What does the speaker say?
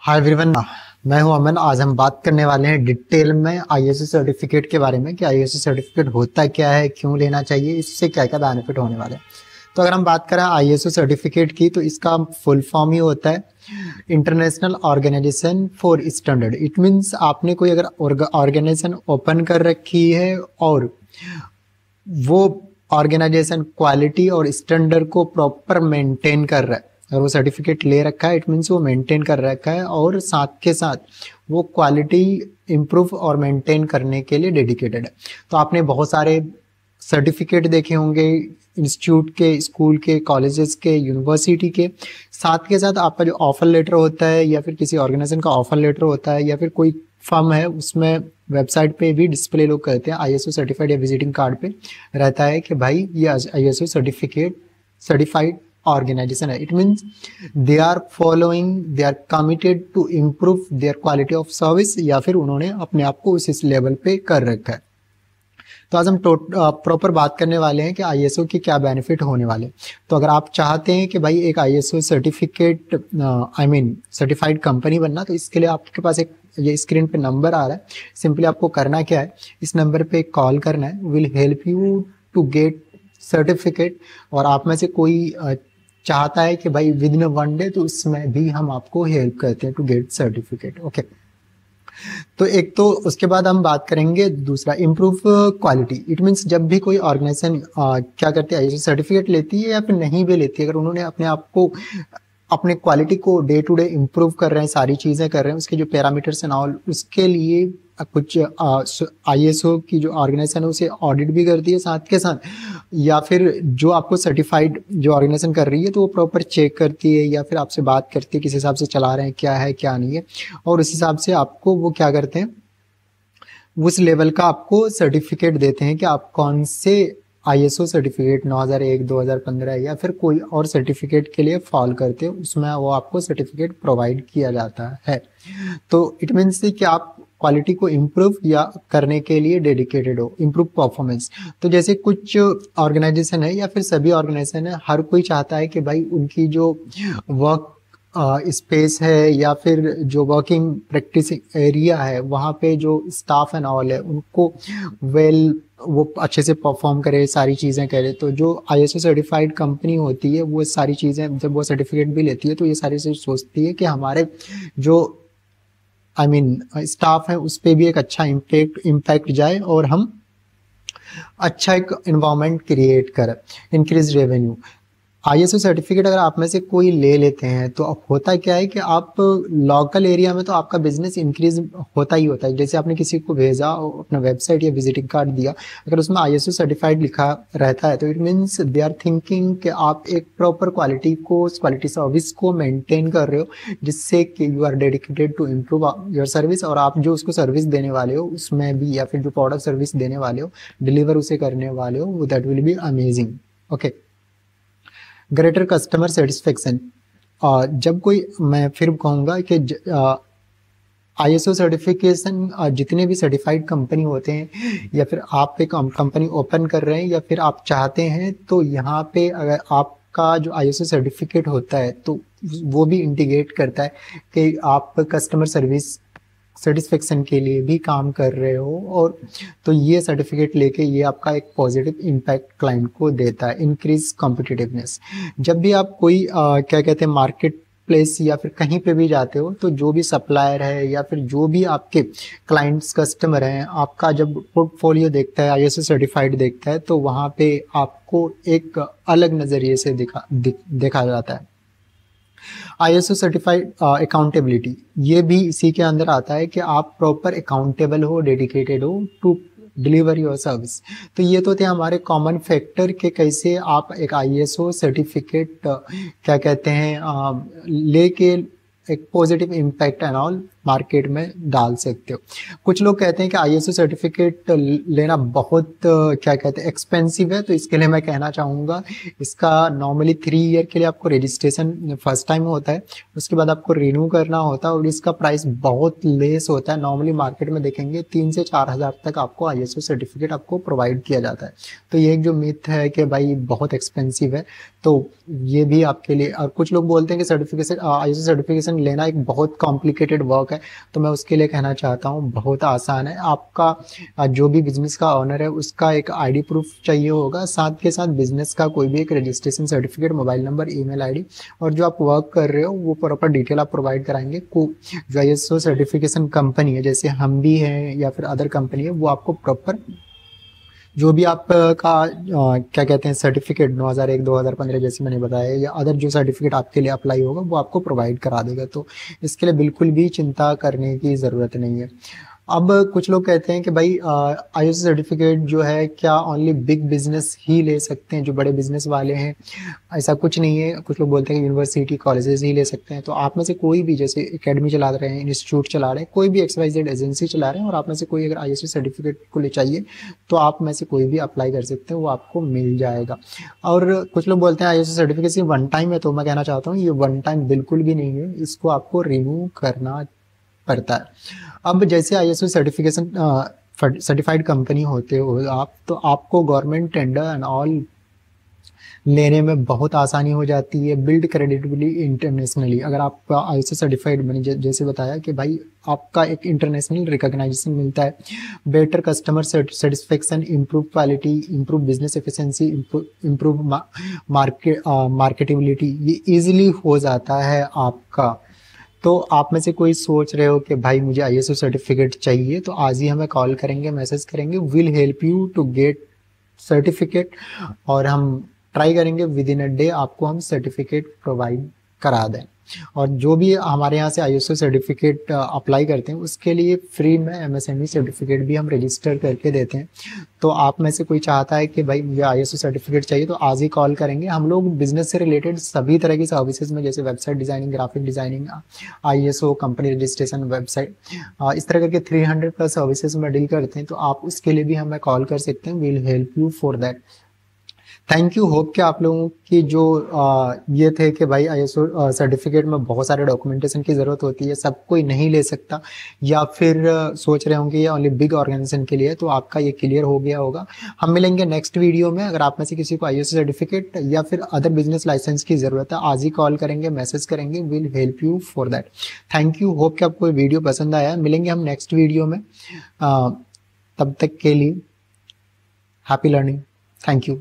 Hi everyone, मैं हूं अमन। आज हम बात करने वाले हैं डिटेल में आईएसओ सर्टिफिकेट के बारे में कि आईएसओ सर्टिफिकेट होता क्या है, क्यों लेना चाहिए, इससे क्या क्या बेनिफिट होने वाले हैं। तो अगर हम बात करें आईएसओ सर्टिफिकेट की, तो इसका फुल फॉर्म ही होता है international organization for standard. It means आपने कोई अगर ऑर्गेनाइजेशन ओपन कर रखी है और वो ऑर्गेनाइजेशन क्वालिटी और स्टैंडर्ड को प्रॉपर मेंटेन कर रहा है, अगर वो सर्टिफिकेट ले रखा है, इट मीन्स वो मेंटेन कर रखा है और साथ के साथ वो क्वालिटी इम्प्रूव और मेंटेन करने के लिए डेडिकेटेड है। तो आपने बहुत सारे सर्टिफिकेट देखे होंगे इंस्टीट्यूट के, स्कूल के, कॉलेजेस के, यूनिवर्सिटी के। साथ के साथ आपका जो ऑफर लेटर होता है या फिर किसी ऑर्गेनाइजेशन का ऑफर लेटर होता है या फिर कोई फर्म है, उसमें वेबसाइट पे भी डिस्प्ले लोग करते हैं आईएसओ सर्टिफाइड या विजिटिंग कार्ड पे रहता है कि भाई ये आईएसओ सर्टिफाइड organization है। It means they are following, they are committed to improve their quality of service, या फिर उन्होंने अपने आप को उस लेवल पे कर रखा है। तो आज हम प्रॉपर बात करने वाले हैं कि आईएसओ के क्या बेनिफिट होने वाले। तो अगर आप चाहते हैं कि भाई एक आईएसओ सर्टिफिकेट सर्टिफाइड कंपनी बनना, तो इसके लिए आपके पास एक ये स्क्रीन पे नंबर आ रहा है। सिंपली आपको करना क्या है, इस नंबर पे कॉल करना है, will help you to get certificate. और आप में से कोई चाहता है कि भाई विद इन 1 डे, तो उसमें भी हम आपको हेल्प करते हैं टू गेट सर्टिफिकेट। ओके, तो एक तो उसके बाद हम बात करेंगे दूसरा, इम्प्रूव क्वालिटी। इट मीन्स जब भी कोई ऑर्गेनाइजेशन क्या करती है, सर्टिफिकेट लेती है या फिर नहीं भी लेती है, अगर उन्होंने अपने आप को अपने क्वालिटी को डे टू डे इम्प्रूव कर रहे हैं, सारी चीज़ें कर रहे हैं, उसके जो पैरामीटर्स एंड ऑल, उसके लिए कुछ आईएसओ की जो ऑर्गेनाइजेशन है उसे ऑडिट भी करती है साथ के साथ, या फिर जो आपको सर्टिफाइड जो ऑर्गेनाइजेशन कर रही है तो वो प्रॉपर चेक करती है या फिर आपसे बात करती है किस हिसाब से चला रहे हैं, क्या है क्या नहीं है, और उस हिसाब से आपको वो क्या करते हैं, उस लेवल का आपको सर्टिफिकेट देते हैं कि आप कौन से आईएसओ सर्टिफिकेट 9001, 2015 या फिर कोई और सर्टिफिकेट के लिए फॉल करते हो, उसमें वो आपको सर्टिफिकेट प्रोवाइड किया जाता है। तो इट मीन्स कि आप क्वालिटी को इम्प्रूव या करने के लिए डेडिकेटेड हो, इम्प्रूव परफॉर्मेंस। तो जैसे कुछ ऑर्गेनाइजेशन है या फिर सभी ऑर्गेनाइजेशन है, हर कोई चाहता है कि भाई उनकी जो वर्क स्पेस है या फिर जो वर्किंग प्रैक्टिस एरिया है, वहाँ पे जो स्टाफ एंड ऑल है उनको वो अच्छे से परफॉर्म करे, सारी चीज़ें करे। तो जो आईएसओ सर्टिफाइड कंपनी होती है वो सारी चीज़ें जब वो सर्टिफिकेट भी लेती है, तो ये सारी चीज़ सोचती है कि हमारे जो स्टाफ है उस पर भी एक अच्छा इम्पैक्ट जाए और हम अच्छा एक इन्वायरमेंट क्रिएट करें, इंक्रीज रेवेन्यू। आईएसओ सर्टिफिकेट अगर आप में से कोई ले लेते हैं तो अब होता क्या है कि आप लोकल एरिया में तो आपका बिजनेस इंक्रीज होता ही होता है। जैसे आपने किसी को भेजा अपना वेबसाइट या विजिटिंग कार्ड दिया, अगर उसमें आईएसओ सर्टिफाइड लिखा रहता है तो it means they are thinking कि आप एक प्रॉपर क्वालिटी सर्विस को मेंटेन कर रहे हो, जिससे कि you are dedicated to improve your service. और आप जो उसको सर्विस देने वाले हो उसमें भी, या फिर जो प्रोडक्ट सर्विस देने वाले हो, डिलीवर उसे करने वाले हो, that will be amazing. Okay, greater customer satisfaction. जब कोई, मैं फिर कहूँगा कि आईएसओ सर्टिफिकेशन जितने भी सर्टिफाइड कंपनी होते हैं या फिर आप एक कंपनी ओपन कर रहे हैं या फिर आप चाहते हैं, तो यहाँ पे अगर आपका जो आईएसओ सर्टिफिकेट होता है तो वो भी इंटीग्रेट करता है कि आप कस्टमर सर्विस सेटिस्फेक्शन के लिए भी काम कर रहे हो, और तो ये सर्टिफिकेट लेके ये आपका एक पॉजिटिव इम्पैक्ट क्लाइंट को देता है, इंक्रीज कॉम्पिटिटिवनेस। जब भी आप कोई क्या कहते हैं मार्केट प्लेस या फिर कहीं पे भी जाते हो, तो जो भी सप्लायर है या फिर जो भी आपके क्लाइंट्स कस्टमर हैं, आपका जब पोर्टफोलियो देखता है, आईएसओ सर्टिफाइड देखता है, तो वहाँ पे आपको एक अलग नज़रिए से देखा जाता है। आईएसओ सर्टिफाइड अकाउंटेबिलिटी, ये भी इसी के अंदर आता है कि आप प्रॉपर अकाउंटेबल हो, डेडिकेटेड हो टू डिलीवर योर सर्विस। तो ये तो थे हमारे कॉमन फैक्टर के कैसे आप एक आईएसओ सर्टिफिकेट क्या कहते हैं लेके एक positive impact and all market में डाल सकते हो। कुछ लोग कहते हैं कि आईएसओ सर्टिफिकेट लेना बहुत क्या कहते हैं एक्सपेंसिव है, तो इसके लिए मैं कहना चाहूँगा इसका नॉर्मली 3 ईयर के लिए आपको रजिस्ट्रेशन फर्स्ट टाइम होता है, उसके बाद आपको रिन्यू करना होता है और इसका प्राइस बहुत लेस होता है। नॉर्मली मार्केट में देखेंगे 3 से 4 हज़ार तक आपको आईएसओ सर्टिफिकेट आपको प्रोवाइड किया जाता है। तो ये एक जो मिथ है कि भाई बहुत एक्सपेंसिव है, तो ये भी आपके लिए। और कुछ लोग बोलते हैं कि सर्टिफिकेशन आईएसओ सर्टिफिकेशन लेना एक बहुत कॉम्प्लिकेटेड वर्क है, तो मैं उसके लिए कहना चाहता हूँ बहुत आसान है। आपका जो भी बिजनेस का ऑनर है उसका एक आईडी प्रूफ चाहिए होगा, साथ के साथ बिजनेस का कोई भी एक registration certificate, mobile number, email ID, और जो आप वर्क कर रहे हो वो प्रॉपर डिटेल आप प्रोवाइड कराएंगे। जो आईएसओ सर्टिफिकेशन कंपनी है जैसे हम भी हैं या फिर अदर कंपनी है, वो आपको प्रॉपर जो भी आपका क्या कहते हैं सर्टिफिकेट 2001 2015 जैसे मैंने बताया, या अदर जो सर्टिफिकेट आपके लिए अप्लाई होगा वो आपको प्रोवाइड करा देगा। तो इसके लिए बिल्कुल भी चिंता करने की ज़रूरत नहीं है। अब कुछ लोग कहते हैं कि भाई आईएसओ सर्टिफिकेट जो है क्या ओनली बिग बिजनेस ही ले सकते हैं, जो बड़े बिजनेस वाले हैं? ऐसा कुछ नहीं है। कुछ लोग बोलते हैं कि यूनिवर्सिटी कॉलेजेस ही ले सकते हैं। तो आप में से कोई भी जैसे एकेडमी चला रहे हैं, इंस्टीट्यूट चला रहे हैं, कोई भी XYZ एजेंसी चला रहे हैं और आप में से कोई अगर आईएसओ सर्टिफिकेट को ले चाहिए तो आप में से कोई भी अप्लाई कर सकते हैं, वो आपको मिल जाएगा। और कुछ लोग बोलते हैं आईएसओ सर्टिफिकेट सिर्फ वन टाइम है, तो मैं कहना चाहता हूँ ये वन टाइम बिल्कुल भी नहीं है, इसको आपको रिन्यू करना पड़ता है। अब जैसे आईएसओ सर्टिफिकेशन सर्टिफाइड कंपनी होते हो आप, तो आपको गवर्नमेंट टेंडर एंड ऑल लेने में बहुत आसानी हो जाती है, बिल्ड क्रेडिटबिली इंटरनेशनली। अगर आप आईएसओ सर्टिफाइड मैंने जैसे बताया कि भाई आपका एक इंटरनेशनल रिकॉग्नाइजेशन मिलता है, better customer satisfaction, improve quality, improve business efficiency, improve marketability, ये इजीली हो जाता है आपका। तो आप में से कोई सोच रहे हो कि भाई मुझे आईएसओ सर्टिफिकेट चाहिए, तो आज ही हमें कॉल करेंगे, मैसेज करेंगे, will help you to get certificate, और हम ट्राई करेंगे विद इन अ डे आपको हम सर्टिफिकेट प्रोवाइड करा दें। और जो भी हमारे यहाँ से आईएसओ सर्टिफिकेट अप्लाई करते हैं उसके लिए फ्री में एमएसएमई सर्टिफिकेट भी हम रजिस्टर करके देते हैं। तो आप में से कोई चाहता है कि भाई मुझे आईएसओ सर्टिफिकेट चाहिए, तो आज ही कॉल करेंगे। हम लोग बिजनेस से रिलेटेड सभी तरह की सर्विसेज में, जैसे website designing, graphic designing, ISO, company registration, website, इस तरह करके 300 प्लस सर्विसेज में डील करते हैं। तो आप उसके लिए भी हमें कॉल कर सकते हैं, will help you for that. Thank you. Hope कि आप लोगों की जो ये थे कि भाई आईएसओ सर्टिफिकेट में बहुत सारे डॉक्यूमेंटेशन की ज़रूरत होती है, सब कोई नहीं ले सकता, या फिर सोच रहे होंगे ये ओनली बिग ऑर्गेनाइजेशन के लिए, तो आपका ये क्लियर हो गया होगा। हम मिलेंगे नेक्स्ट वीडियो में। अगर आप में से किसी को आईएसओ सर्टिफिकेट या फिर अदर बिजनेस लाइसेंस की ज़रूरत है, आज ही कॉल करेंगे, मैसेज करेंगे, will help you for that. Thank you. Hope कि आपको वीडियो पसंद आया। मिलेंगे हम नेक्स्ट वीडियो में। तब तक के लिए हैप्पी लर्निंग। Thank you.